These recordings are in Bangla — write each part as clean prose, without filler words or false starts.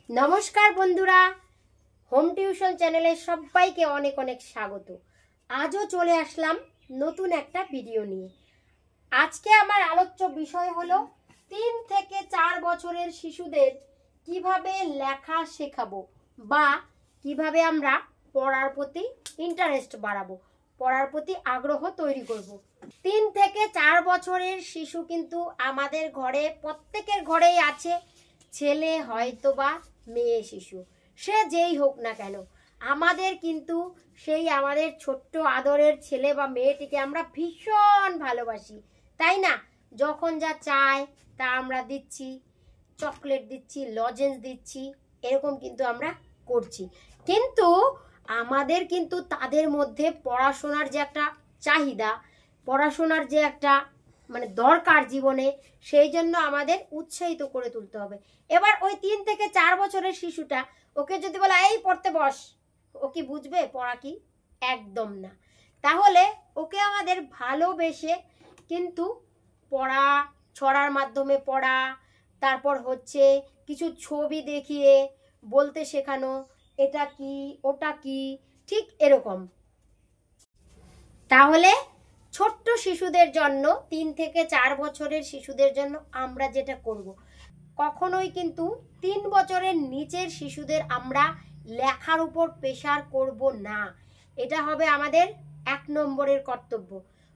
নমস্কার বন্ধুরা, হোম টিউশন চ্যানেলে সবাইকে অনেক অনেক স্বাগত। আজও চলে আসলাম নতুন একটা ভিডিও নিয়ে। আজকে আমার আলোচ্য বিষয় হলো 3 থেকে 4 বছরের শিশুদের কিভাবে লেখা শেখাবো বা কিভাবে আমরা পড়ার প্রতি ইন্টারেস্ট বাড়াবো, পড়ার প্রতি আগ্রহ তৈরি করব। 3 থেকে 4 বছরের শিশু কিন্তু আমাদের ঘরে প্রত্যেকের ঘরেই আছে, ছেলে হয়তো বা মেয়ে শিশু, সে যেই হোক না কেন। আমাদের কিন্তু সেই আমাদের ছোট্ট আদরের ছেলে বা মেয়েটিকে আমরা ভীষণ ভালোবাসি, তাই না? যখন যা চায় তা আমরা দিচ্ছি, চকলেট দিচ্ছি, লজেন্স দিচ্ছি, এরকম কিন্তু আমরা করছি। কিন্তু আমাদের কিন্তু তাদের মধ্যে পড়াশোনার যে একটা চাহিদা, পড়াশোনার যে একটা দরকার জীবনে, সেই জন্য আমাদের উৎসাহিত করে তুলতে হবে। এবার ওই 3 থেকে 4 বছরের শিশুটা, ওকে যদি বলা এই পড়তে বস, ও কি বুঝবে পড়া কি? একদম না। তাহলে ওকে আমাদের ভালোবেসে কিন্তু পড়া, ছড়ার মাধ্যমে পড়া, তারপর হচ্ছে কিছু ছবি দেখিয়ে বলতে শেখানো, এটা কি ওটা কি, ঠিক এরকম। তাহলে ছোট্ট শিশুদের জন্য, 3 থেকে 4 বছরের শিশুদের জন্য আমরা যেটা করব, কখনোই কিন্তু 3 বছরের নিচের শিশুদের আমরা লেখার উপর প্রেশার করব না। এটা হবে আমাদের 1 নম্বরের কর্তব্য।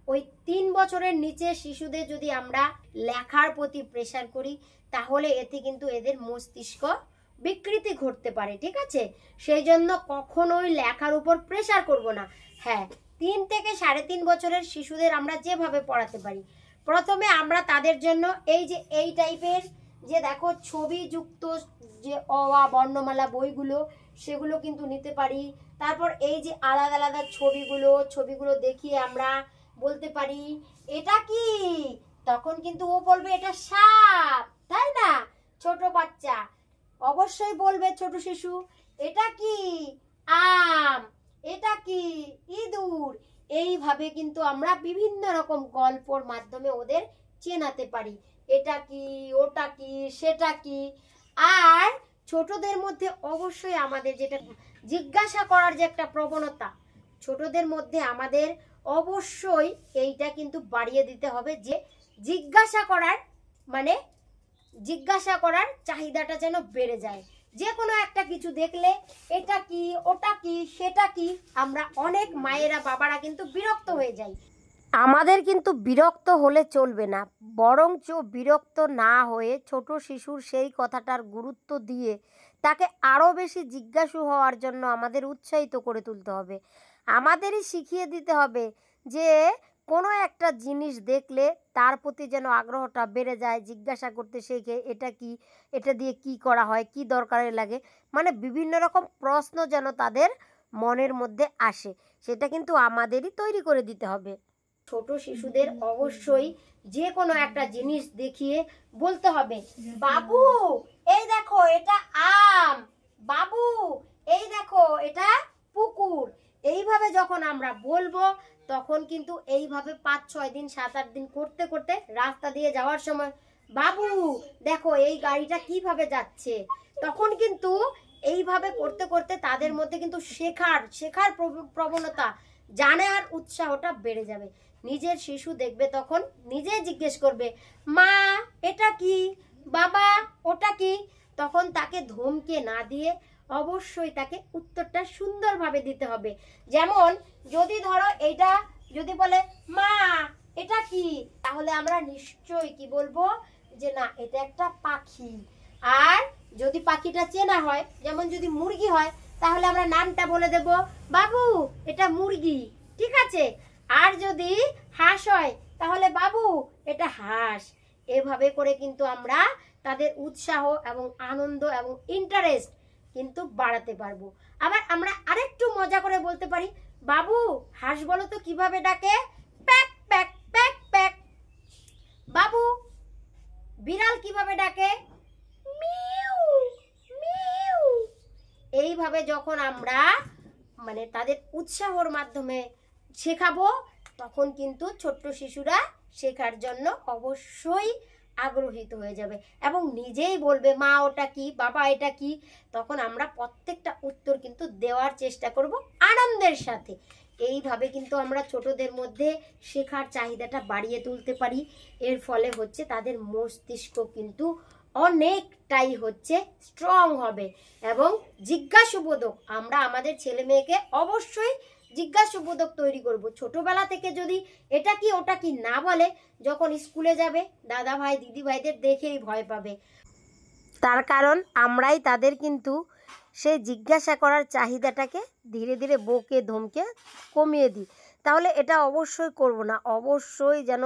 ওই 3 বছরের নিচের শিশুদের যদি আমরা লেখার প্রতি প্রেশার করি, তাহলে এতে কিন্তু এদের মস্তিষ্ক বিকৃতি ঘটতে পারে, ঠিক আছে? সেই জন্য কখনোই লেখার উপর প্রেশার করব না। হ্যাঁ, 3 থেকে 3.5 বছরের শিশুদের আমরা যেভাবে পড়াতে পারি, প্রথমে আমরা তাদের জন্য এই টাইপের যে দেখো ছবিযুক্ত যে অ আ বর্ণমালা বইগুলো, সেগুলো কিন্তু নিতে পারি। তারপর এই যে আলাদা আলাদা ছবিগুলো দেখিয়ে আমরা বলতে পারি এটা কি, তখন কিন্তু ও বলবে এটা সাপ, তাই না? ছোট বাচ্চা অবশ্যই বলবে, ছোট শিশু, এটা কি আম, এটা কি ইঁদুর। এইভাবে কিন্তু আমরা বিভিন্ন রকম গল্পর মাধ্যমে ওদের চেনাতে পারি, এটা কি ওটা কি সেটা কি। আর ছোটদের মধ্যে অবশ্যই আমাদের যেটা জিজ্ঞাসা করার যে একটা প্রবণতা, ছোটদের মধ্যে আমাদের অবশ্যই এইটা কিন্তু বাড়িয়ে দিতে হবে, যে জিজ্ঞাসা করার চাহিদাটা যেন বেড়ে যায়। যে কোনো একটা কিছু দেখলে এটা কি ওটা কি সেটা কি, আমরা অনেক মায়েরা বাবারা কিন্তু বিরক্ত হয়ে যাই। আমাদের কিন্তু বিরক্ত হলে চলবে না, বরঞ্চ বিরক্ত না হয়ে ছোট শিশুর সেই কথাটার গুরুত্ব দিয়ে তাকে আরও বেশি জিজ্ঞাসু হওয়ার জন্য আমাদের উৎসাহিত করে তুলতে হবে। আমাদেরই শিখিয়ে দিতে হবে যে কোনো একটা জিনিস দেখলে তার প্রতি যেন আগ্রহটা বেড়ে যায়, জিজ্ঞাসা করতে শেখে, এটা কি, এটা দিয়ে কি করা হয়, কি দরকারে লাগে, বিভিন্ন রকম প্রশ্ন যেন তাদের মনের মধ্যে আসে, সেটা কিন্তু আমাদেরই তৈরি করে দিতে হবে। ছোট শিশুদের অবশ্যই যে কোনো একটা জিনিস দেখিয়ে বলতে হবে, বাবু এই দেখো এটা আম, বাবু এই দেখো এটা পুকুর। এইভাবে যখন আমরা বলবো, তখন কিন্তু এইভাবে 5-6 দিন 7-8 দিন করতে করতে রাস্তা দিয়ে যাওয়ার সময়, বাবু দেখো এই গাড়িটা কিভাবে যাচ্ছে, তখন কিন্তু এইভাবে করতে করতে তাদের মধ্যে কিন্তু শেখার প্রবণতা, জানার উৎসাহটা বেড়ে যাবে। নিজের শিশু দেখবে তখন নিজে জিজ্ঞেস করবে, মা এটা কি, বাবা ওটা কি। তখন তাকে ধমকে না দিয়ে অবশ্যই তাকে উত্তরটা সুন্দরভাবে দিতে হবে। যেমন যদি ধরো এইটা যদি বলে মা এটা কি, তাহলে আমরা নিশ্চয়ই কি বলবো, যে না এটা একটা পাখি। আর যদি পাখিটা চেনা হয়, যেমন যদি মুরগি হয়, তাহলে আমরা নামটা বলে দেব, বাবু এটা মুরগি, ঠিক আছে? আর যদি হাঁস হয়, তাহলে বাবু এটা হাঁস। এভাবে করে কিন্তু আমরা তাদের উৎসাহ এবং আনন্দ এবং ইন্টারেস্ট কিন্তু বাড়াতে পারবো। আবার আমরা আরেকটু মজা করে বলতে পারি, বাবু হাঁস বলো তো কিভাবে ডাকে, প্যাক প্যাক প্যাক প্যাক। বাবু বিড়াল কিভাবে ডাকে, মিউ মিউ। এইভাবে যখন আমরা তাদের উৎসাহর মাধ্যমে শেখাবো, তখন কিন্তু ছোট্ট শিশুরা শেখার জন্য অবশ্যই আগ্রহীত হয়ে যাবে এবং নিজেই বলবে মা ওটা কি, বাবা এটা কি। তখন আমরা প্রত্যেকটা উত্তর কিন্তু দেওয়ার চেষ্টা করব আনন্দের সাথে। এইভাবে কিন্তু আমরা ছোটদের মধ্যে শেখার চাহিদাটা বাড়িয়ে তুলতে পারি। এর ফলে হচ্ছে তাদের মস্তিষ্ক কিন্তু অনেকটাই হচ্ছে স্ট্রং হবে এবং জিজ্ঞাসাবোধক, আমরা আমাদের ছেলে মেয়েকে অবশ্যই জিজ্ঞাসাবোধক তৈরি করব। ছোটবেলা থেকে যদি এটা কি ওটা কি না বলে, যখন স্কুলে যাবে দাদা ভাই দিদি ভাইদের দেখেই ভয় পাবে। তার কারণ আমরাই তাদের কিন্তু সেই জিজ্ঞাসা করার চাহিদাটাকে ধীরে ধীরে বকে ধমকে কমিয়ে দিই। তাহলে এটা অবশ্যই করব না, অবশ্যই যেন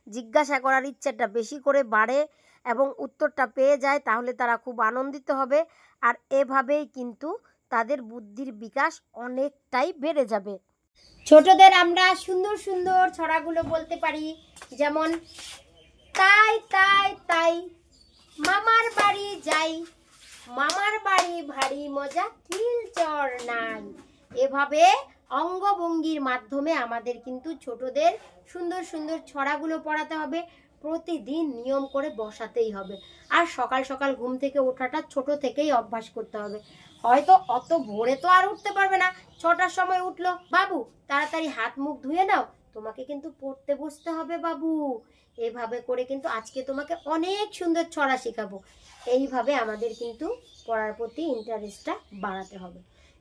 জিজ্ঞাসা করার ইচ্ছাটা বেশি করে বাড়ে এবং উত্তরটা পেয়ে যায়, তাহলে তারা খুব আনন্দিত হবে। আর এভাবেই কিন্তু তাদের বুদ্ধির বিকাশ অনেকটাই বেড়ে যাবে। ছোটদের আমরা সুন্দর সুন্দর ছড়াগুলো বলতে পারি, যেমন তাই তাই তাই মামার বাড়ি যাই, মামার বাড়ি ভারী মজা কিল চর নাই। এভাবে অঙ্গভঙ্গির মাধ্যমে আমাদের কিন্তু ছোটদের সুন্দর সুন্দর ছড়াগুলো পড়াতে হবে। প্রতিদিন নিয়ম করে বসাতেই হবে। আর সকাল সকাল ঘুম থেকে ওঠাটা ছোট থেকেই অভ্যাস করতে হবে। হয়তো অত ভোরে তো আর উঠতে পারবে না, 6টার সময় উঠলো, বাবু তাড়াতাড়ি হাত মুখ ধুয়ে নাও, তোমাকে কিন্তু পড়তে বসতে হবে বাবু। এভাবে করে কিন্তু আজকে তোমাকে অনেক সুন্দর ছড়া শেখাবো। এইভাবে আমাদের কিন্তু পড়ার প্রতি ইন্টারেস্টটা বাড়াতে হবে।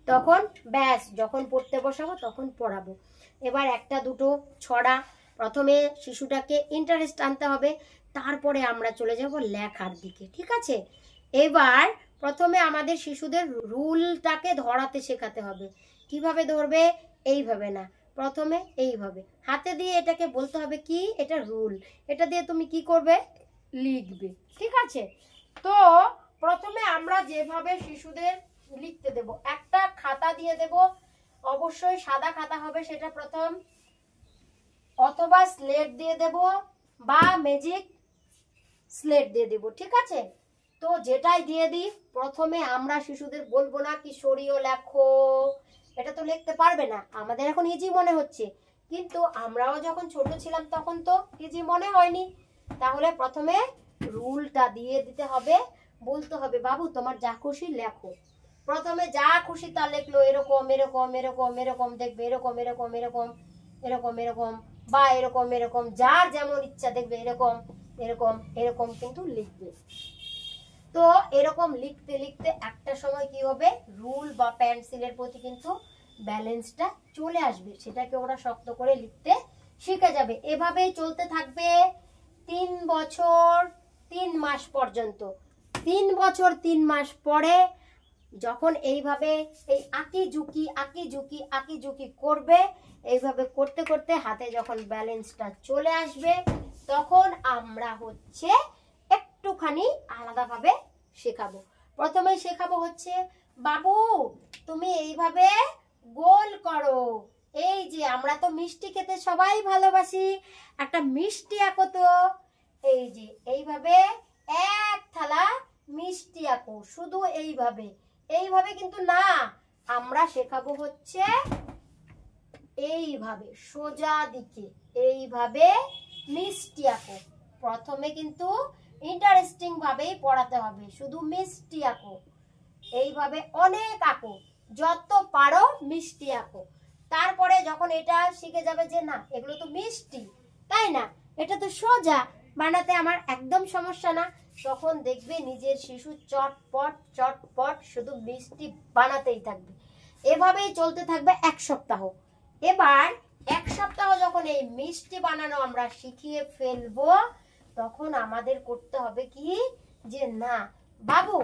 তখন ব্যাস, যখন পড়তে বসাবো তখন পড়াবো। এবার একটা দুটো ছড়া, প্রথমে শিশুটাকে ইন্টারেস্ট আনতে হবে, তারপরে আমরা চলে যাব লেখার দিকে, ঠিক আছে? এবার প্রথমে আমাদের শিশুদের রুলটাকে ধরাতে শেখাতে হবে। কিভাবে ধরবে? এইভাবে না, প্রথমে এইভাবে হাতে দিয়ে এটাকে বলতে হবে কি এটা রুল, এটা দিয়ে তুমি কি করবে? লিখবে, ঠিক আছে? তো প্রথমে আমরা যেভাবে শিশুদের লিখতে দেব, একটা খাতা দিয়ে দেব, অবশ্যই সাদা খাতা হবে সেটা প্রথম, অথবা স্লেট দিয়ে দেব বা ম্যাজিক স্লেট দিয়ে দেব, ঠিক আছে? তো যেটাই দিয়ে দিই, প্রথমে আমরা শিশুদের বলবো না কি সরিয়ে লেখো, এটা তো লিখতে পারবে না, আমাদের এখন ইজি মনে হচ্ছে, কিন্তু আমরাও যখন ছোট ছিলাম তখন তো ইজি মনে হয়নি। তাহলে প্রথমে রুলটা দিয়ে দিতে হবে, বলতে হবে বাবু তোমার যা খুশি লেখো। প্রথমে যা খুশি তা লিখলো, এরকম এরকম এরকম এরকম, দেখবে এরকম এরকম এরকম এরকম এরকম বা এরকম এরকম, যার যেমন ইচ্ছা দেখবে এরকম এরকম এরকম কিন্তু লিখবে। তো এরকম লিখতে লিখতে একটা সময় কি হবে, রুল বা পেন্সিলের প্রতি কিন্তু ব্যালেন্সটা চলে আসবে, সেটাকে ওরা শক্ত করে লিখতে শিখে যাবে। এভাবেই চলতে থাকবে 3 বছর 3 মাস পর্যন্ত। 3 বছর 3 মাস পরে যখন এইভাবে এই আঁকি ঝুঁকি করবে, এইভাবে করতে করতে হাতে যখন ব্যালেন্সটা চলে আসবে, তখন আমরা হচ্ছে একটুখানি আলাদাভাবে শেখাবো। প্রথমে শেখাবো হচ্ছে বাবু তুমি এইভাবে গোল করো, এই যে আমরা তো মিষ্টি খেতে সবাই ভালোবাসি, একটা মিষ্টি আঁকো তো, এই যে এইভাবে এক থালা মিষ্টি আঁকো, শুধু এইভাবে। এইভাবে কিন্তু না, আমরা শেখাবো হচ্ছে এইভাবে সোজা দিকে, এইভাবে মিষ্টি আঁকো। প্রথমে কিন্তু ইন্টারেস্টিং ভাবেই পড়াতে হবে, শুধু মিষ্টি আঁকো, এইভাবে অনেক আঁকো, যত পারো মিষ্টি আঁকো। তারপরে যখন এটা শিখে যাবে যে না এগুলো তো মিষ্টি, তাই না, এটা তো সোজা, বানাতে আমার একদম সমস্যা না, তখন দেখবে নিজের শিশু চটপট চটপট শুধু মিষ্টি বানাতেই থাকবে। এভাবেই চলতে থাকবে 1 সপ্তাহ। এবার 1 সপ্তাহ যখন এই মিষ্টি বানানো আমরা শিখিয়ে ফেলবো, তখন আমাদের করতে হবে কি যে না বাবু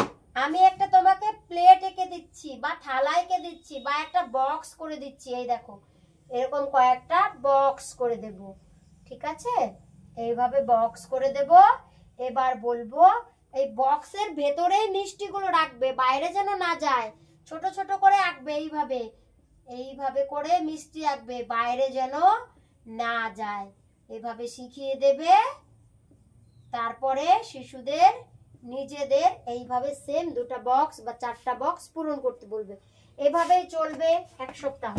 আমি একটা তোমাকে প্লেট এঁকে দিচ্ছি বা থালা এঁকে দিচ্ছি বা একটা বক্স করে দিচ্ছি, এই দেখো এরকম কয়েকটা বক্স করে দেব, ঠিক আছে? এইভাবে বক্স করে দেব। এবার বলবো এই বক্সের ভেতরেই মিষ্টিগুলো রাখবে, বাইরে যেন না যায়, ছোট ছোট করে আঁকবে, এইভাবে এইভাবে করে মিষ্টি আঁকবে, বাইরে যেন না যায়, এভাবে শিখিয়ে দেবে। তারপরে শিশুদের নিজেদের এইভাবে সেম 2টা বক্স বা 4টা বক্স পূরণ করতে বলবে। এভাবেই চলবে 1 সপ্তাহ।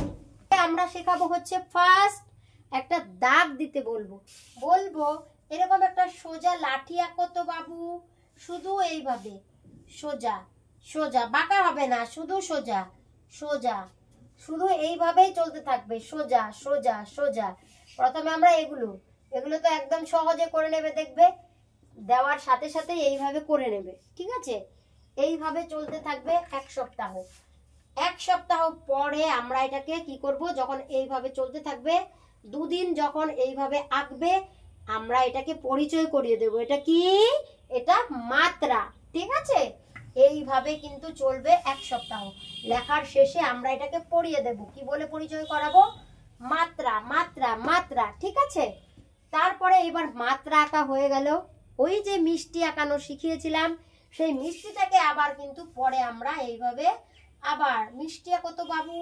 আমরা শেখাবো হচ্ছে ফার্স্ট একটা দাগ দিতে বলবো, এরকম একটা সোজা লাঠি আঁকো তো বাবু, শুধু এইভাবে সোজা সোজা, বাঁকা হবে না, শুধু সোজা সোজা, শুধু এইভাবেই চলতে থাকবে, সোজা সোজা সোজা। প্রথমে আমরা এগুলো তো একদম সহজে করে নেবে, দেখবে দেওয়ার সাথে সাথে এইভাবে করে নেবে, ঠিক আছে? এইভাবে চলতে থাকবে 1 সপ্তাহ। 1 সপ্তাহ পরে আমরা এটাকে কি করব, যখন এইভাবে চলতে থাকবে 2 দিন যখন এইভাবে আঁকবে, আমরা এটাকে পরিচয় করিয়ে দেব। এটা কি? এটা মাত্রা, ঠিক আছে? এইভাবে কিন্তু চলবে 1 সপ্তাহ। লেখার শেষে আমরা এটাকে পড়িয়ে দেব। কি বলে পরিচয় করাবো? মাত্রা মাত্রা মাত্রা, ঠিক আছে? তারপরে এবার মাত্রা আঁকা হয়ে গেল, ওই যে মিষ্টি আঁকানো শিখিয়েছিলাম, সেই মিষ্টিটাকে আবার কিন্তু পরে আমরা এইভাবে আবার মিষ্টি আঁকো তো বাবু।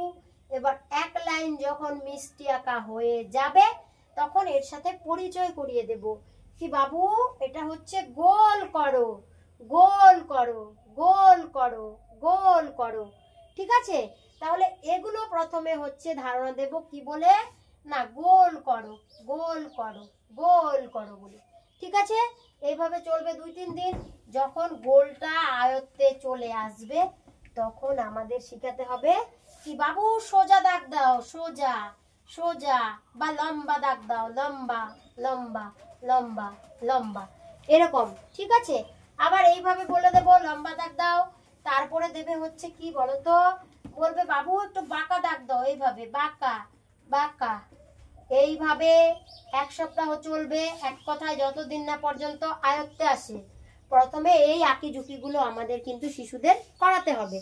এবার 1 লাইন যখন মিষ্টি আঁকা হয়ে যাবে তখন এর সাথে পরিচয় করিয়ে দেব। কি বাবু? এটা হচ্ছে গোল করো, গোল করো, গোল করো, গোল করো, ঠিক আছে? তাহলে এগুলো প্রথমে হচ্ছে ধারণা দেব কি বলে, না গোল করো, গোল করো, গোল করো বলে, ঠিক আছে? এইভাবে চলবে 2-3 দিন। যখন গোলটা আয়ত্তে চলে আসবে তখন আমাদের শিখাতে হবে কি বাবু, সোজা দাগ দাও, সোজা সোজা, বা লম্বা দাগ দাও, লম্বা লম্বা লম্বা লম্বা, এরকম, ঠিক আছে? আবার এইভাবে বলে দেব লম্বা দাগ দাও। তারপরে দেবে হচ্ছে কি বলতো, বলবে বাবু একটু বাঁকা দাগ দাও, এইভাবে বাঁকা বাঁকা। এইভাবে 1 সপ্তাহ চলবে। এক কথায় যতদিন না পর্যন্ত আয়ত্তে আসে। প্রথমে এই আঁকি ঝুঁকিগুলো আমাদের কিন্তু শিশুদের করাতে হবে।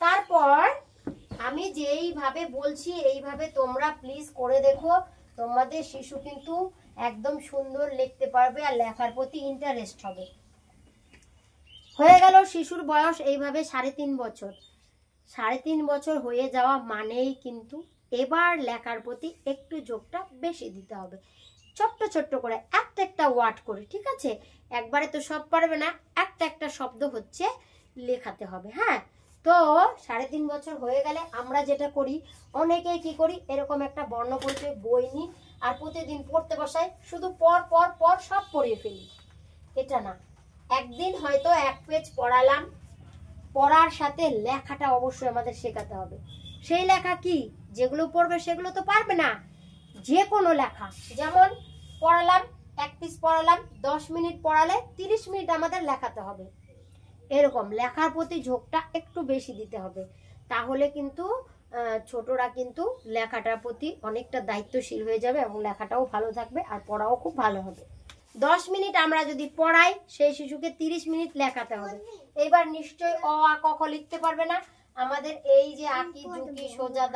তারপর আমি যেইভাবে বলছি এইভাবে তোমরা প্লিজ করে দেখো, তোমাদের শিশু কিন্তু একদম সুন্দর লিখতে পারবে আর লেখার প্রতি ইন্টারেস্ট হবে। হয়ে গেল শিশুর বয়স এইভাবে 3.5 বছর। 3.5 বছর হয়ে যাওয়া মানেই কিন্তু এবার লেখার প্রতি একটু ঝোঁকটা বেশি দিতে হবে। ছোট্ট ছোট্ট করে একটা একটা ওয়ার্ড করে, ঠিক আছে? একবারে তো সব পারবে না, একটা একটা শব্দ হচ্ছে লেখাতে হবে। হ্যাঁ, তো 3.5 বছর হয়ে গেলে আমরা যেটা করি, অনেকেই কি করি, এরকম একটা বর্ণপরিচয় বই নিই আর প্রতিদিন পড়তে বসাই, শুধু পর পর পর সব পড়িয়ে ফেলি। এটা না, একদিন হয়তো 1 পেজ পড়ালাম, পড়ার সাথে লেখাটা অবশ্যই আমাদের শেখাতে হবে। সেই লেখা কি, যেগুলো পড়বে সেগুলো তো পারবে না, যে কোনো লেখা। যেমন পড়ালাম 1 পিস পড়ালাম, 10 মিনিট পড়ালে 30 মিনিট আমাদের লেখাতে হবে। এরকম লেখার প্রতি ঝোঁকটা একটু বেশি দিতে হবে, তাহলে কিন্তু ছোটরা কিন্তু লেখাটার প্রতি অনেকটা দায়িত্বশীল হয়ে যাবে এবং লেখাটাও ভালো থাকবে আর পড়াও খুব ভালো হবে। 10 মিনিট আমরা যদি পড়াই, সেই শিশুকে 30 মিনিট লেখাতে হবে। এবার নিশ্চয়ই অ আ ক খ লিখতে পারবে না। আমাদের এই যে আঁকি ঝুঁকি, সোজা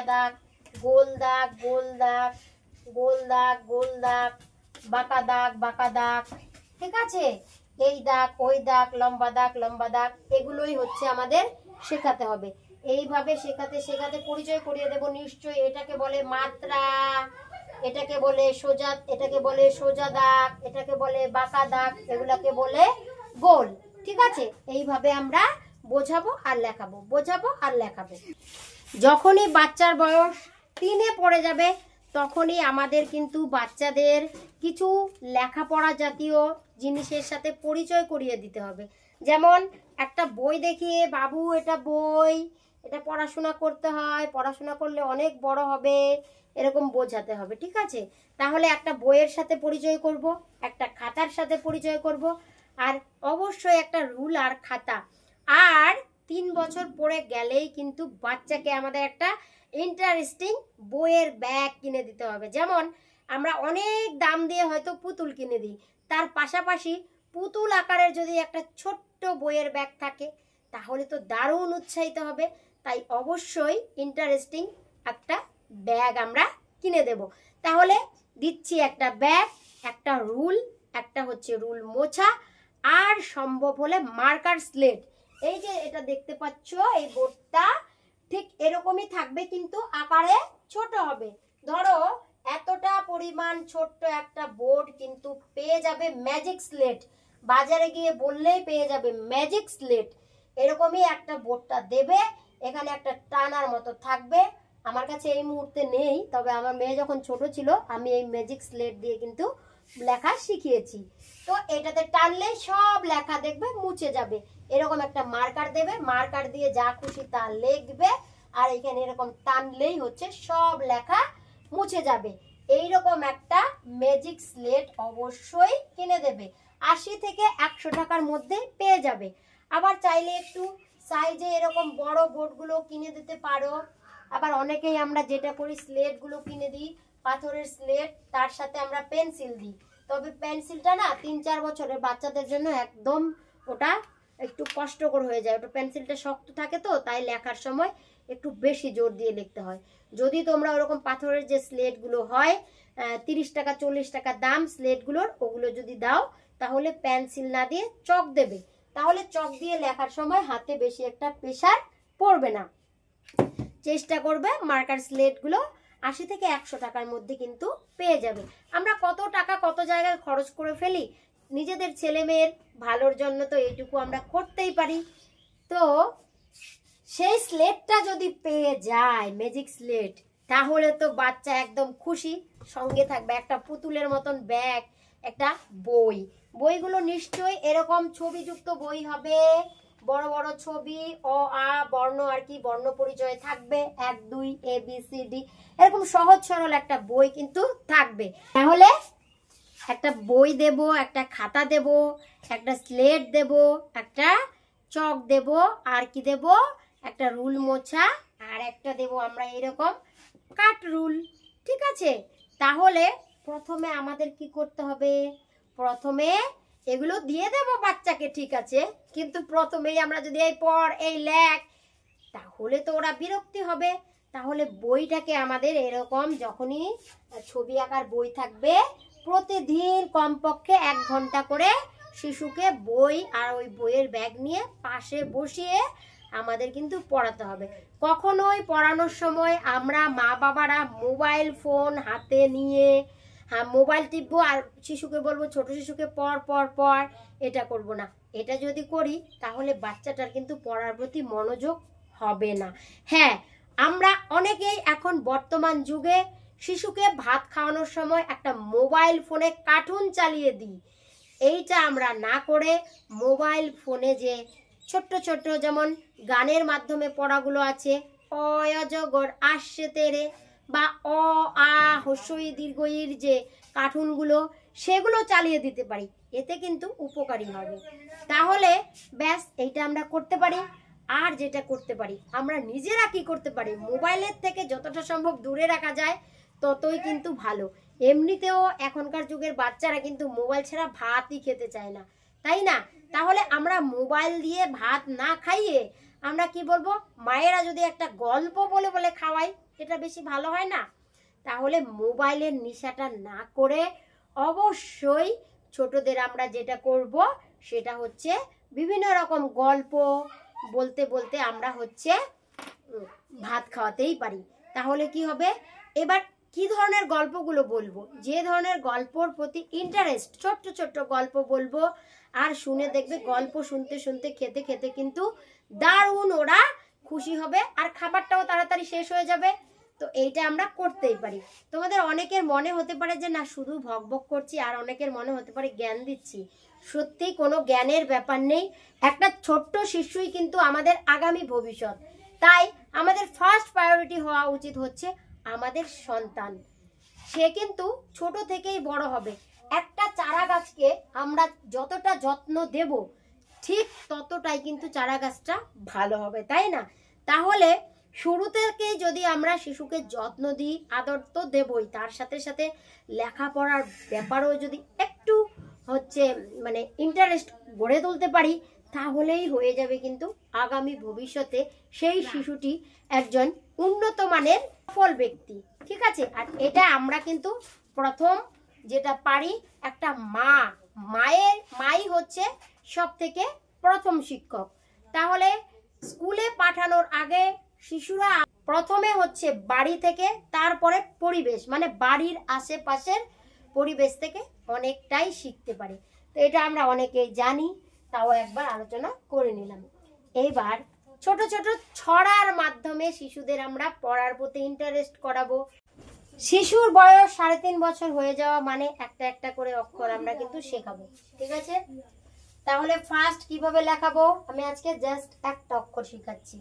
দাগ, গোল দাগ গোল দাগ, গোল দাগ গোল দাগ, বাঁকা দাগ, ঠিক আছে? এই দাগ ওই দাগ, লম্বা দাগ, এগুলোই হচ্ছে আমাদের শেখাতে হবে। এইভাবে শেখাতে শেখাতে পরিচয় করিয়ে দেব। নিশ্চয়ই এটাকে বলে মাত্রা, এটাকে বলে সোজা, এটাকে বলে সোজা দাগ, এটাকে বলে বাঁকা দাগ, এগুলাকে বলে গোল, ঠিক আছে? এইভাবে আমরা বোঝাবো আর লেখাবো, বোঝাবো আর লেখাবো। যখনই বাচ্চার বয়স 3-এ পড়ে যাবে তখনই আমাদের কিন্তু বাচ্চাদের কিছু লেখাপড়া জাতীয় জিনিসের সাথে পরিচয় করিয়ে দিতে হবে। যেমন একটা বই দেখিয়ে, বাবু এটা বই, এটা পড়াশোনা করতে হয়, পড়াশোনা করলে অনেক বড় হবে, এরকম বোঝাতে হবে, ঠিক আছে? তাহলে একটা বইয়ের সাথে পরিচয় করব, একটা খাতার সাথে পরিচয় করব, আর অবশ্যই একটা রুল আর খাতা। আর 3 বছর পরে গেলেই কিন্তু বাচ্চাকে আমাদের একটা ইন্টারেস্টিং বইয়ের ব্যাগ কিনে দিতে হবে। যেমন আমরা অনেক দাম দিয়ে হয়তো পুতুল কিনে দিই, তার পাশাপাশি পুতুল আকারের যদি একটা ছোট্ট বইয়ের ব্যাগ থাকে তাহলে তো দারুণ উৎসাহিত হবে। তাই অবশ্যই ইন্টারেস্টিং একটা ব্যাগ আমরা কিনে দেব। তাহলে দিচ্ছি একটা ব্যাগ, একটা রুল, একটা হচ্ছে রুল মোছা, আর সম্ভব হলে মার্কার স্লেট। এই যে এটা দেখতে পাচ্ছ, এই বোর্ডটা ঠিক এরকমই থাকবে কিন্তু আকারে ছোট হবে। ধরো এতটা পরিমাণ ছোট্ট একটা বোর্ড কিন্তু পেয়ে যাবে ম্যাজিক স্লেট, বাজারে গিয়ে বললেই পেয়ে যাবে ম্যাজিক স্লেট। এরকমই একটা বোর্ডটা দেবে, এখানে একটা টানার মতো থাকবে। আমার কাছে এই মুহূর্তে নেই, তবে আমার মেয়ে যখন ছোট ছিল আমি এই ম্যাজিক স্লেট দিয়ে কিন্তু লেখা শিখিয়েছি। তো এটাতে টানলে সব লেখা দেখবে মুছে যাবে। এরকম একটা মার্কার দেবে, মার্কার দিয়ে যা খুশি তা লিখবে, আর এখানে এরকম টানলেই হচ্ছে সব লেখা মুছে যাবে। এইরকম একটা ম্যাজিক স্লেট অবশ্যই কিনে দেবে, 80 থেকে 100 টাকার মধ্যে পেয়ে যাবে। আবার চাইলে একটু সাইজে এরকম বড় বোর্ডগুলো কিনে দিতে পারো। আবার অনেকেই আমরা যেটা করি, স্লেটগুলো কিনে দিই, পাথরের স্লেট, তার সাথে আমরা পেন্সিল দিই। তবে পেন্সিলটা না 3-4 বছরের বাচ্চাদের জন্য একদম ওটা একটু কষ্টকর হয়ে যায়। ওটা পেন্সিলটা শক্ত থাকে, তো তাই লেখার সময় একটু বেশি জোর দিয়ে লিখতে হয়। যদি তোমরা ওরকম পাথরের যে স্লেটগুলো হয় 30 টাকা 40 টাকা দাম স্লেটগুলোর, ওগুলো যদি দাও তাহলে পেন্সিল না দিয়ে চক দেবে, তাহলে চক দিয়ে লেখার সময় হাতে বেশি একটা প্রেশার পড়বে না। চেষ্টা করবে মার্কার স্লেটগুলো 80 থেকে 100 টাকার মধ্যে কিন্তু পেয়ে যাবে। আমরা কত টাকা কত জায়গায় খরচ করে ফেলি নিজেদের ছেলে মেয়ের ভালোর জন্য, তো এইটুকু আমরা করতেই পারি। তো সেই স্লেটটা যদি পেয়ে যায়, ম্যাজিক স্লেট, তাহলে তো বাচ্চা একদম খুশি। সঙ্গে থাকবে একটা পুতুলের মতন ব্যাগ, একটা বই। বইগুলো নিশ্চয়ই এরকম ছবিযুক্ত বই হবে, বড় বড় ছবি, অ আ বর্ণ আর কি, বর্ণ পরিচয় থাকবে, 1 2 ABCD, এরকম সহজ সরল একটা বই কিন্তু থাকবে। তাহলে একটা বই দেব, একটা খাতা দেব, একটা স্লেট দেব, একটা চক দেব, আর কি দেব, একটা রুল মোছা, আর একটা দেব আমরা এরকম কাট রুল। ঠিক আছে, তাহলে প্রথমে আমাদের কি করতে হবে, প্রথমে এগুলো দিয়ে দেব বাচ্চাকে, ঠিক আছে, কিন্তু প্রথমেই আমরা যদি এই পড় এই লেখ, তাহলে তো ওরা বিরক্তি হবে। তাহলে বইটাকে আমাদের এরকম, যখনই ছবি আঁকার বই থাকবে, প্রতিদিন কমপক্ষে 1 ঘন্টা করে শিশুকে বই আর ওই বইয়ের ব্যাগ নিয়ে পাশে বসিয়ে আমাদের কিন্তু পড়াতে হবে। কখনোই পড়ানোর সময় আমরা মা বাবারা মোবাইল ফোন হাতে নিয়ে মোবাইল টিপবো আর শিশুকে বলবো ছোট শিশুকে পড় পড় পড়, এটা করব না। এটা যদি করি তাহলে বাচ্চাটার কিন্তু পড়ার প্রতি মনোযোগ হবে না। হ্যাঁ, আমরা অনেকেই এখন বর্তমান যুগে শিশুকে ভাত খাওয়ানোর সময় একটা মোবাইল ফোনে কার্টুন চালিয়ে দিই। এইটা আমরা না করে মোবাইল ফোনে যে ছোট্ট ছোট্ট যেমন গানের মাধ্যমে পড়াগুলো আছে, অজগর আসছে তেরে, বা অ আ হস্যই দীর্ঘইর যে কার্টুনগুলো, সেগুলো চালিয়ে দিতে পারি, এতে কিন্তু উপকারী হবে। তাহলে ব্যাস এইটা আমরা করতে পারি। আর যেটা করতে পারি, আমরা নিজেরা কি করতে পারি, মোবাইলের থেকে যতটা সম্ভব দূরে রাখা যায় ততই কিন্তু ভালো। এমনিতেও এখনকার যুগের বাচ্চারা কিন্তু মোবাইল ছাড়া ভাতই খেতে চায় না, তাই না? তাহলে আমরা মোবাইল দিয়ে ভাত না খাইয়ে আমরা কি বলবো, মায়েরা যদি একটা গল্প বলে বলে খাওয়াই, এটা বেশি ভালো হয় না? তাহলে মোবাইলের নেশাটা না করে অবশ্যই ছোটদের আমরা যেটা করব সেটা হচ্ছে বিভিন্ন রকম গল্প বলতে বলতে আমরা হচ্ছে ভাত খাওয়াতেই পারি। তাহলে কি হবে, এবার কি ধরনের গল্পগুলো বলবো, যে ধরনের গল্পর প্রতি ইন্টারেস্ট, ছোট্ট ছোট্ট গল্প বলবো, আর শুনে দেখবে গল্প শুনতে শুনতে খেতে খেতে কিন্তু দারুণ ওরা খুশি হবে, আর খাবারটাও তাড়াতাড়ি শেষ হয়ে যাবে। তো এইটা আমরা করতেই পারি। তোমাদের অনেকের মনে হতে পারে যে না শুধু ভকভক করছি, আর অনেকের মনে হতে পারে জ্ঞান দিচ্ছি। সত্যি কোনো জ্ঞানের ব্যাপার নেই। একটা ছোট্ট শিশুই কিন্তু আমাদের আগামী ভবিষ্যৎ। তাই আমাদের ফার্স্ট প্রায়োরিটি হওয়া উচিত হচ্ছে আমাদের সন্তান। সে কিন্তু ছোট থেকেই বড় হবে। একটা চারা গাছকে আমরা যতটা যত্ন দেব, ঠিক ততটাই কিন্তু চারা গাছটা ভালো হবে, তাই না? তাহলে শুরু থেকেই যদি আমরা শিশুকে যত্ন দিই, আদর তো দেবই, তার সাথে সাথে লেখাপড়ার ব্যাপারেও যদি একটু হচ্ছে মানে ইন্টারেস্ট গড়ে তুলতে পারি, তাহলেই হয়ে যাবে কিন্তু আগামী ভবিষ্যতে সেই শিশুটি একজন উন্নত মানের সফল ব্যক্তি। ঠিক আছে, আর এটা আমরা কিন্তু প্রথম যেটা পারি, একটা মাই হচ্ছে সব থেকে প্রথম শিক্ষক। তাহলে স্কুলে পাঠানোর আগে শিশুরা প্রথমে হচ্ছে বাড়ি থেকে, তারপরে পরিবেশ, মানে বাড়ির আশেপাশের পরিবেশ থেকে অনেকটাই শিখতে পারে। তো এটা আমরা অনেকেই জানি, তাও একবার আলোচনা করে নিলাম। এইবার ছোট ছোট ছড়ার মাধ্যমে শিশুদের আমরা পড়ার প্রতি ইন্টারেস্ট করাবো। শিশুর বয়স 3.5 বছর হয়ে যাওয়া মানে একটা একটা করে অক্ষর আমরা কিন্তু শেখাবো, ঠিক আছে? তাহলে ফার্স্ট কিভাবে লেখাবো, আমি আজকে জাস্ট একটা অক্ষর শেখাচ্ছি।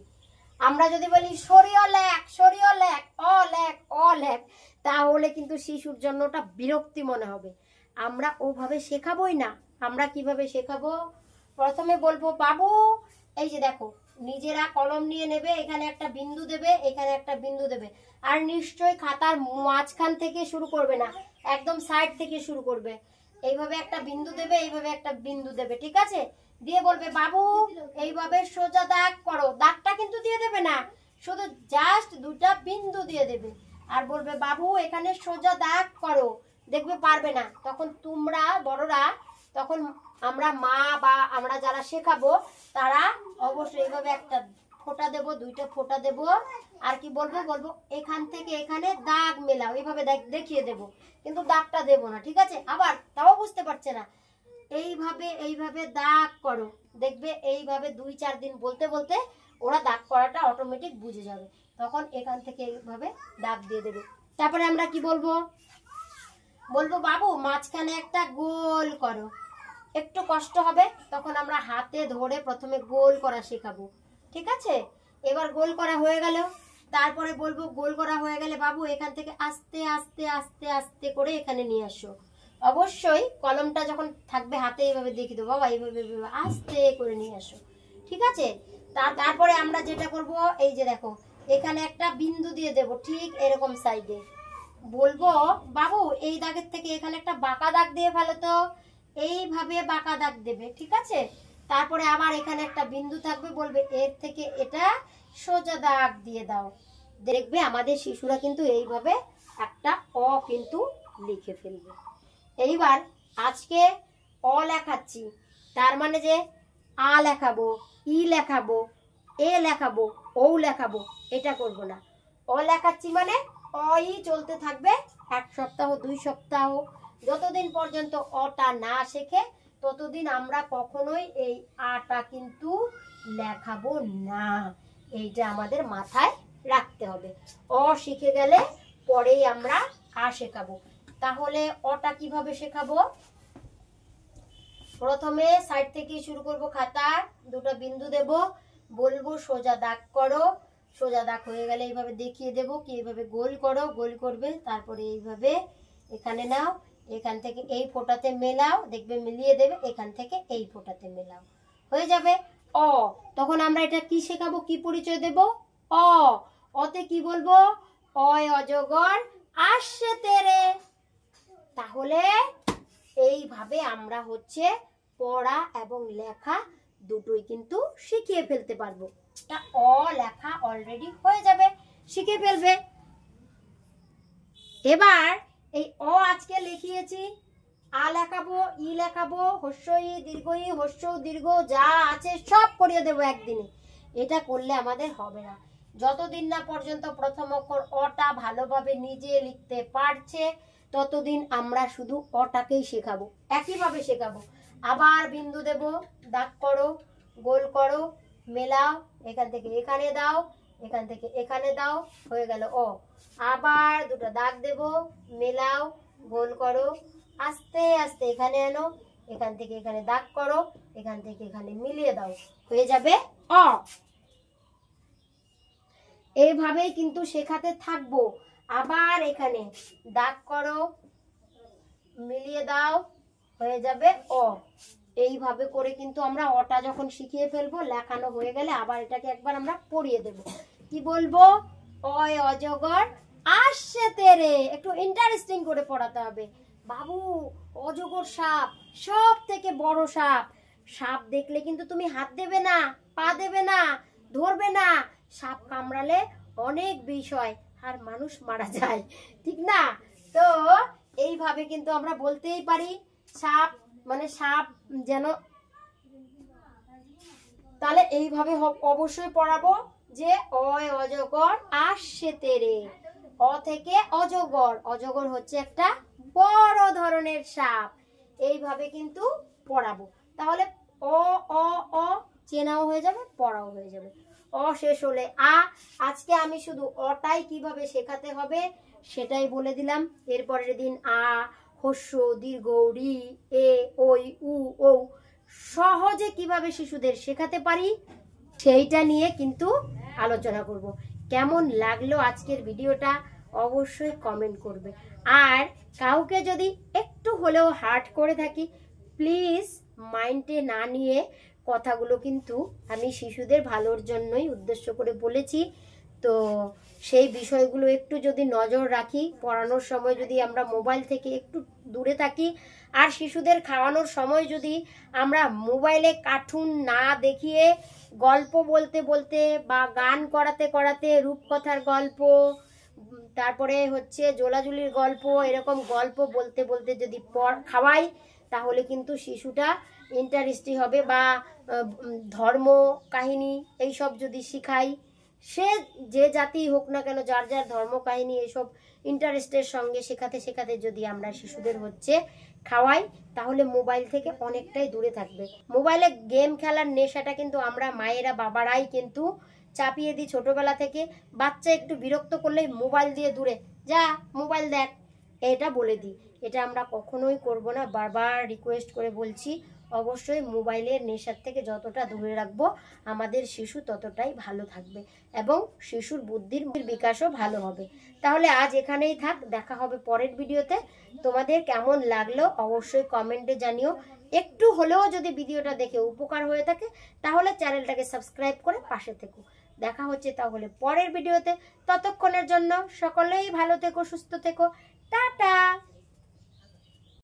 আমরা যদি বলি সরিয় লেখ, সরিয় লেখ, অ লেখ, অ লেখ, তাহলে কিন্তু শিশুর জন্য ওটা বিরক্তি মনে হবে। আমরা ওভাবে শেখাবোই না। আমরা কিভাবে শেখাবো, প্রথমে বলবো বাবু, এই যে দেখো, নিজেরা কলম নিয়ে নেবে, এখানে একটা বিন্দু দেবে, এখানে একটা বিন্দু দেবে, আর নিশ্চয়ই খাতার মাঝখান থেকে শুরু করবে না, একদম সাইড থেকে শুরু করবে। এইভাবে একটা বিন্দু দেবে, এইভাবে একটা বিন্দু দেবে, ঠিক আছে? দিয়ে বলবে বাবু এইভাবে সোজা দাগ করো, দাগটা কিন্তু দিয়ে দেবে না, শুধু জাস্ট দুটা বিন্দু দিয়ে দেবে, আর বলবে বাবু এখানে সোজা দাগ করো, দেখবে পারবে না। তখন তোমরা বড়রা, তখন আমরা মা বা আমরা যারা শেখাবো তারা অবশ্যই এইভাবে একটা ফোঁটা দেবো, দুইটা ফোঁটা দেবো, আর কি বলবো, বলবো এখান থেকে এখানে দাগ মেলাও, এইভাবে দেখিয়ে দেবো, কিন্তু দাগটা দেবো না, ঠিক আছে? আবার তাও বুঝতে পারছে না, এইভাবে এইভাবে দাগ করো, দেখবে এইভাবে 2-4 দিন বলতে বলতে ওরা দাগ করাটা অটোমেটিক বুঝে যাবে। তখন এখান থেকে এইভাবে দাগ দিয়ে দেবে। তারপরে আমরা কি বলবো, বলবো বাবু মাঝখানে একটা গোল করো, একটু কষ্ট হবে, তখন আমরা হাতে ধরে প্রথমে গোল করা শেখাবো, ঠিক আছে? এবার গোল করা হয়ে গেল, তারপরে বলবো গোল করা হয়ে গেলে বাবু এখান থেকে আস্তে আস্তে আস্তে আস্তে করে এখানে নিয়ে আসো। অবশ্যই কলমটা যখন থাকবে হাতে এইভাবে দেখিয়ে দেবো, বাবা এইভাবে আস্তে করে নিয়ে আসো, ঠিক আছে? তারপরে আমরা যেটা করব, এই যে দেখো এখানে একটা বিন্দু দিয়ে দেব, ঠিক এরকম সাইডে, বলবো বাবু এই দাগের থেকে এখানে একটা বাঁকা দাগ দিয়ে ফেলো তো, এইভাবে বাঁকা দাগ দেবে, ঠিক আছে? তারপরে আবার এখানে একটা বিন্দু থাকবে, বলবে এর থেকে এটা সোজা দাগ দিয়ে দাও। দেখবে আমাদের শিশুরা কিন্তু এইভাবে একটা অ কিন্তু লিখে ফেলবে। এইবার আজকে অ লেখাচ্ছি, তার মানে যে আ লেখাবো, ই লেখাবো, এ লেখাবো, ও লেখাবো, এটা করব না। অ লেখাচ্ছি মানে অই চলতে থাকবে 1 সপ্তাহ 2 সপ্তাহ, যতদিন পর্যন্ত অটা না শেখে ততদিন আমরা কখনোই এই আটা কিন্তু লেখাবো না। এইটা আমাদের মাথায় রাখতে হবে। অ শিখে গেলে পরেই আমরা আ শেখাবো। তাহলে অটা কিভাবে শেখাবো, প্রথমে সাইড থেকে শুরু করব, খাতা দুটো বিন্দু দেব, বলবো সোজা দাগ করো, সোজা দাগ হয়ে গেলে এইভাবে দেখিয়ে দেব কি এইভাবে গোল করো, গোল করবে, তারপরে এইভাবে এখানে নাও, এখান থেকে এই ফোঁটাতে মেলাও, দেখবে মিলিয়ে দেবে, এখান থেকে এই ফোঁটাতে মেলাও, হয়ে যাবে অ। তখন আমরা এটা কি শেখাবো, কি পরিচয় দেব, অ। অতে কি বলবো, অয় অজগর আসছে তেরে। তাহলে এইভাবে আমরা হচ্ছে পড়া এবং লেখা দুটোই কিন্তু শিখিয়ে ফেলতে পারবো। তা অ লেখা অলরেডি হয়ে যাবে, শিখে ফেলবে। এবার এই অ আজকে লিখিয়েছি, আ লেখাবো, ই লেখাবো, হস্য ই, দীর্ঘ ই, হস্য দীর্ঘ যা আছে সব করিয়ে দেবো একদিনে। এটা করলে আমাদের হবে না। যতদিন না পর্যন্ত প্রথম অক্ষর অটা ভালোভাবে নিজে লিখতে পারছে ততদিন আমরা শুধু অটাকেই শেখাবো, একইভাবে শেখাবো। আবার বিন্দু দেব, দাগ করো, গোল করো, মেলাও, এখান থেকে এখানে দাও, এখান থেকে এখানে দাও, হয়ে গেল অ। আবার দুটো দাগ দেব, মেলাও, গোল করো, আস্তে আস্তে এখানে আনো, এখান থেকে এখানে দাগ করো, এখান থেকে এখানে মিলিয়ে দাও, হয়ে যাবে অ। এইভাবেই কিন্তু শেখাতে থাকবো। আবার এখানে দাগ করো, মিলিয়ে দাও, হয়ে যাবে অ। এইভাবে করে কিন্তু আমরা অটা যখন শিখিয়ে ফেলবো, লেখানো হয়ে গেলে আবার এটাকে একবার আমরা পড়িয়ে দেব। কি বলবো, অয় অজগর আসছে তেরে। একটু ইন্টারেস্টিং করে পড়াতে হবে। বাবু অজগর সাপ, সব থেকে বড় সাপ। সাপ দেখলে কিন্তু তুমি হাত দেবে না, পা দেবে না, ধরবে না। সাপ কামড়ালে অনেক বিষ হয় আর মানুষ মারা যায়, ঠিক না? তো এইভাবে কিন্তু আমরা বলতেই পারি সাপ মানে সাপ যেন, তাহলে এইভাবে অবশ্যই পড়াবো যে অয় অজগর আসছে তেরে। অ থেকে অজগর, অজগর হচ্ছে একটা বড় ধরনের সাপ। এইভাবে কিন্তু পড়াবো। তাহলে অ অ অ চেনাও হয়ে যাবে, পড়াও হয়ে যাবে। অ শেষ হলে আ। আজকে আমি শুধু অটাই কিভাবে শেখাতে হবে সেটাই বলে দিলাম। এরপরের দিন আ, হস্য, দীর্ঘ, রি, এ, ওই, উ, ও সহজে কিভাবে শিশুদের শেখাতে পারি সেইটা নিয়ে কিন্তু আলোচনা করব। কেমন লাগলো আজকের ভিডিওটা অবশ্যই কমেন্ট করবে। আর কাউকে যদি একটু হলেও হার্ট করে থাকি প্লিজ মাইন্ডে না নিয়ে, কথাগুলো কিন্তু আমি শিশুদের ভালোর জন্যই উদ্দেশ্য করে বলেছি। তো সেই বিষয়গুলো একটু যদি নজর রাখি, পড়ানোর সময় যদি আমরা মোবাইল থেকে একটু দূরে থাকি, আর শিশুদের খাওয়ানোর সময় যদি আমরা মোবাইলে কার্টুন না দেখিয়ে গল্প বলতে বলতে বা গান করাতে করাতে রূপকথার গল্প, তারপরে হচ্ছে জোলাজুলির গল্প, এরকম গল্প বলতে বলতে যদি খাওয়াই তাহলে কিন্তু শিশুটা ইন্টারেস্টি হবে। বা ধর্ম কাহিনী এইসব যদি শিখাই, সে যে জাতি হোক না কেন, যার যার ধর্ম কাহিনী এইসব ইন্টারেস্টের সঙ্গে শেখাতে শেখাতে যদি আমরা শিশুদের হচ্ছে খাওয়াই তাহলে মোবাইল থেকে অনেকটাই দূরে থাকবে। মোবাইলে গেম খেলার নেশাটা কিন্তু আমরা মায়েরা বাবারাই কিন্তু চাপিয়ে দিই ছোটবেলা থেকে। বাচ্চা একটু বিরক্ত করলেই মোবাইল দিয়ে দূরে যা, মোবাইল দেখ, এটা বলে দিই। এটা আমরা কখনোই করব না। বারবার রিকোয়েস্ট করে বলছি, অবশ্যই মোবাইলের নেশার থেকে যতটা দূরে রাখবো আমাদের শিশু ততটাই ভালো থাকবে এবং শিশুর বুদ্ধির বিকাশও ভালো হবে। তাহলে আজ এখানেই থাক, দেখা হবে পরের ভিডিওতে। তোমাদের কেমন লাগলো অবশ্যই কমেন্টে জানিও। একটু হলেও যদি ভিডিওটা দেখে উপকার হয়ে থাকে তাহলে চ্যানেলটাকে সাবস্ক্রাইব করে পাশে থেকো। দেখা হচ্ছে তাহলে পরের ভিডিওতে। ততক্ষণের জন্য সকলেই ভালো থেকো, সুস্থ থেকো, টাটা।